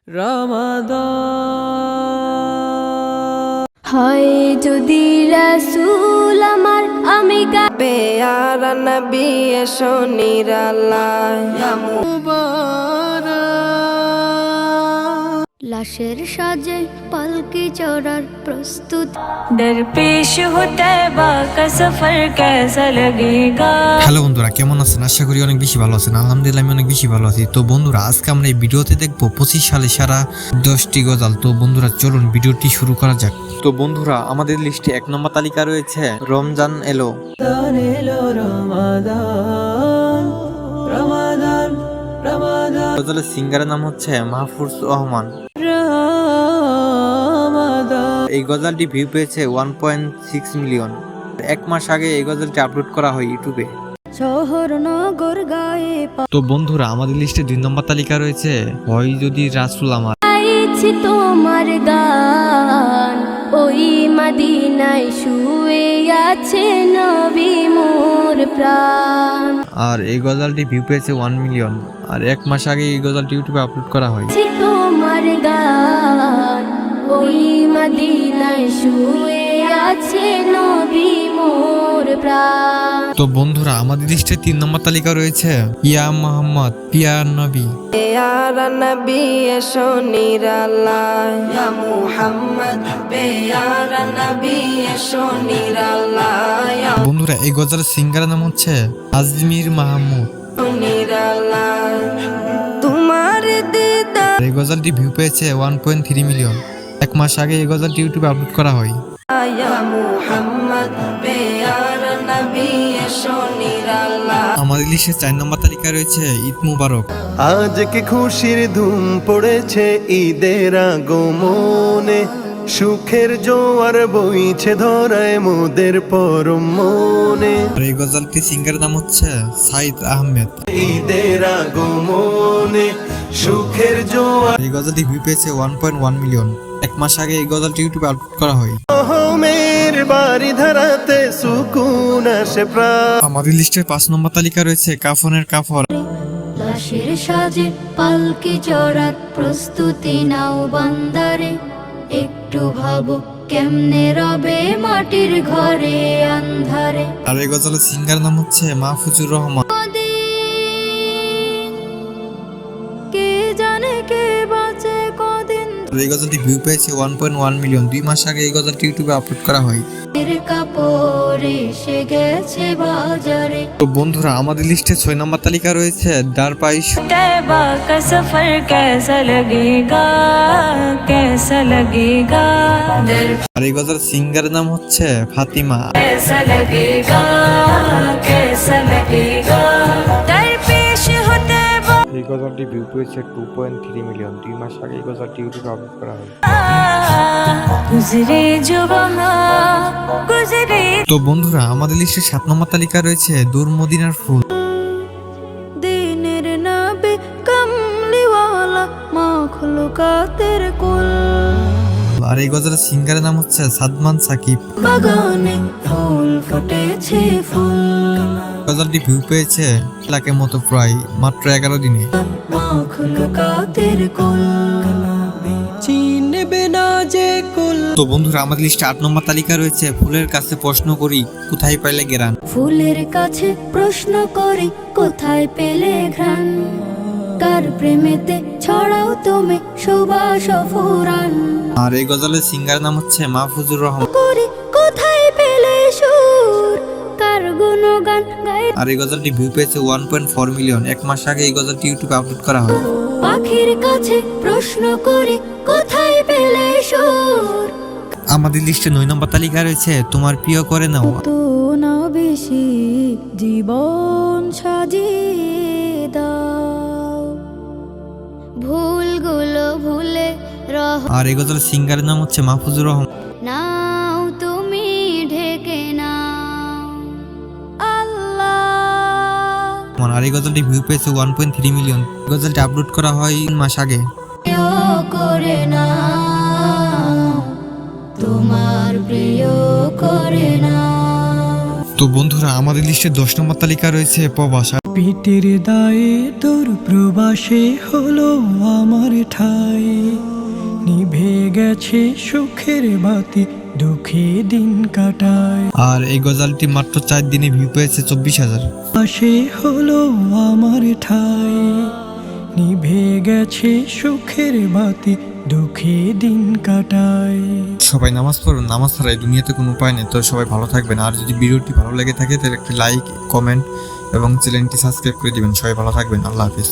রমাদান হয় যদি রাসূল আমার আমি পেয়ারা নবী এসো নিরালায় লাশের সাজে পালকি চড়ার প্রস্তুত দরপেশ হতে বা কা সফর কেসা লাগেগা। হ্যালো বন্ধুরা, কেমন আছেন? আশা করি অনেক বেশি ভালো আছেন। আলহামদুলিল্লাহ আমি অনেক বেশি ভালো আছি। তো বন্ধুরা, আজকে আমরা এই ভিডিওতে দেখবো 25 সালে সারা 10টি গজল। তো বন্ধুরা চলুন ভিডিওটি শুরু করা যাক। তো বন্ধুরা, আমাদের লিস্টে 1 নম্বর তালিকা রয়েছে রমজান এলো। গজলের সিঙ্গারের নাম হচ্ছে মাহফুজ রহমান। এই গজলটি ভিউ পেয়েছে 1.6 মিলিয়ন। 1 মাস আগে এই গজলটি আপলোড করা হয় ইউটিউবে। শহর নগর গায়ে তো বন্ধুরা, আমাদের লিস্টে 2 নম্বর তালিকা রয়েছে হয় যদি রাসূল আমার। পাইছি তোমার গান, ওই মদিনায় শুয়ে আছে নবী মোর প্রাণ। আর এই গজলটি ভিউ পেয়েছে 1 মিলিয়ন। আর 1 মাস আগে এই গজলটি ইউটিউবে আপলোড করা হয়। তোমার গান, ওই মদিনায় শুয়ে আছে নবী মোর প্রাণ। তো বন্ধুরা, আমাদের লিস্টে 3 নম্বর তালিকা রয়েছে ইয়া মোহাম্মদ পিয়া নবী। পেয়ারা নবী এসো নিরালায় মুহাম্মদ পেয়ারা নবী এসো নিরালায় বন্ধুরা, এই গজলের সিঙ্গারের নাম হচ্ছে আজমির মাহমুদ। নিরালায় তোমার দিদার এই গজলটি ভিউ পেয়েছে 1.3 মিলিয়ন। 1 মাস আগে এই গজলটি ইউটিউবে আপলোড করা হয়। মুহাম্মদ পেয়ারা নবী এসো নিরালায় আমাদের লিস্টে 4 নম্বর তালিকা রয়েছে ঈদ মুবারক। আজকে খুশির ধুম পড়েছে ঈদের আগমনে, সুখের জোয়ার বইছে ধরায় মোদের পরম মনে। আর এই গজলটি সিঙ্গারের নাম হচ্ছে সাইদ আহমেদ। ঈদের আগমনে সুখের জোয়ার এই গজলটি ভিউ পেয়েছে 1.1 মিলিয়ন। 1 মাস আগে এই গজলটি ইউটিউবে আপলোড করা হয়। মের বাড়ি ধারাতে সুকুন আসে প্রাণ। আমাদের লিস্টে 5 নম্বর তালিকা রয়েছে কাফনের কাফর। লাশের সাজে পালকি চড়ার প্রস্তুতি নাও বান্দারে, একটু ভাবো কেমনে রবে মাটির ঘরে আন্ধারে। আর এই গজলের সিঙ্গার নাম হচ্ছে মাহফুজুর রহমান। কে জানে কে বাঁচে কদিন, আর এই গজলটি ভিউ পেয়েছে 1.1 মিলিয়ন। 2 মাস আগে এই গজলটি ইউটিউবে আপলোড করা হয়। কাপড়ে সে গেছে বাজারে। তো বন্ধুরা, আমাদের লিস্টে 6 নম্বর তালিকা রয়েছে দারপাইশ। तैबा का सफर कैसा लगेगा, कैसा लगेगा, আর এই গজলের সিঙ্গারের নাম হচ্ছে ফাতিমা। कैसा लगेगा, कैसा लगेगा, दरपेश होते এই গজলটি ভিউ পেয়েছে 2.3 মিলিয়ন। 2 মাস আগে এই গজলটি ইউটিউবে আপলোড করা হয়। गुजरे जो वहाँ गुजरे। তো বন্ধুরা, আমাদের লিস্টে 7 নম্বর তালিকা রয়েছে দূর মদিনার ফুল। দিনের নবী কমলিওয়ালা মাখলুকাতের কুল। আর এই গজলের সিঙ্গারের নাম হচ্ছে সাদমান সাকিব। বাগানে ফুল ফুটেছে ফুল, গজলটি ভিউ পেয়েছে লাখের মতো প্রায় মাত্র 11 দিনে। মাখলুকাতের কুল, চিনবে না যে কুল। তো বন্ধুরা, আমাদের লিস্টে 8 নম্বর তালিকা রয়েছে ফুলের কাছে প্রশ্ন করি কোথায় পাইলে গেরান। ফুলের কাছে প্রশ্ন করি কোথায় পেলে ঘ্রাণ, কার প্রেমেতে ছড়াও তুমি সুবাস ফুরান। আর এই গজলের সিঙ্গার নাম হচ্ছে মাহফুজুর রহমান। করি কোথায় পেলে সুর, কার গুণগান গাই। আর এই গজলটি ভিউ পেয়েছে 1.4 মিলিয়ন। 1 মাস আগে এই গজলটি ইউটিউবে আপলোড করা হয়। পাখির কাছে প্রশ্ন করি কোথায় পেলে সুর, আমাদের লিস্টে 9 নম্বর তালিকা রয়েছে তোমার প্রিয় করে নাও। তো না বেশি জীবন সাজিয়ে দাও, ভুলগুলো ভুলে রহ আর এই গজলের সিঙ্গারের নাম হচ্ছে মাহফুজুর রহমান। নাও তুমি ঢেকে নাও আল্লাহ। আর এই গজলটি ভিউ পেয়েছে 1.3 মিলিয়ন। গজলটি আপলোড করা হয় 3 মাস আগে। করে নাও তোমার প্রিয় করে নাও। তো বন্ধুরা, আমাদের লিস্টে 10 নম্বর তালিকা রয়েছে প্রবাস। পিতের দায়ে তোর প্রবাসে হলো আমার ঠাই, নিভে গেছে সুখের বাতি, দুঃখে দিন কাটায়। আর এই গজালটি মাত্র 4 দিনে ভিউ পেয়েছে 24,000। পাশে হলো আমার ঠাই, নিভে গেছে সুখের বাতি, দুঃখে দিন কাটায়। সবাই নামাজ পড়ুন, নামাজ ছাড়া এই দুনিয়াতে কোনো উপায় নেই। তো সবাই ভালো থাকবেন, আর যদি ভিডিওটি ভালো লেগে থাকে তাহলে একটি লাইক, কমেন্ট এবং চ্যানেলটি সাবস্ক্রাইব করে দিবেন। সবাই ভালো থাকবেন, আল্লাহ হাফেজ।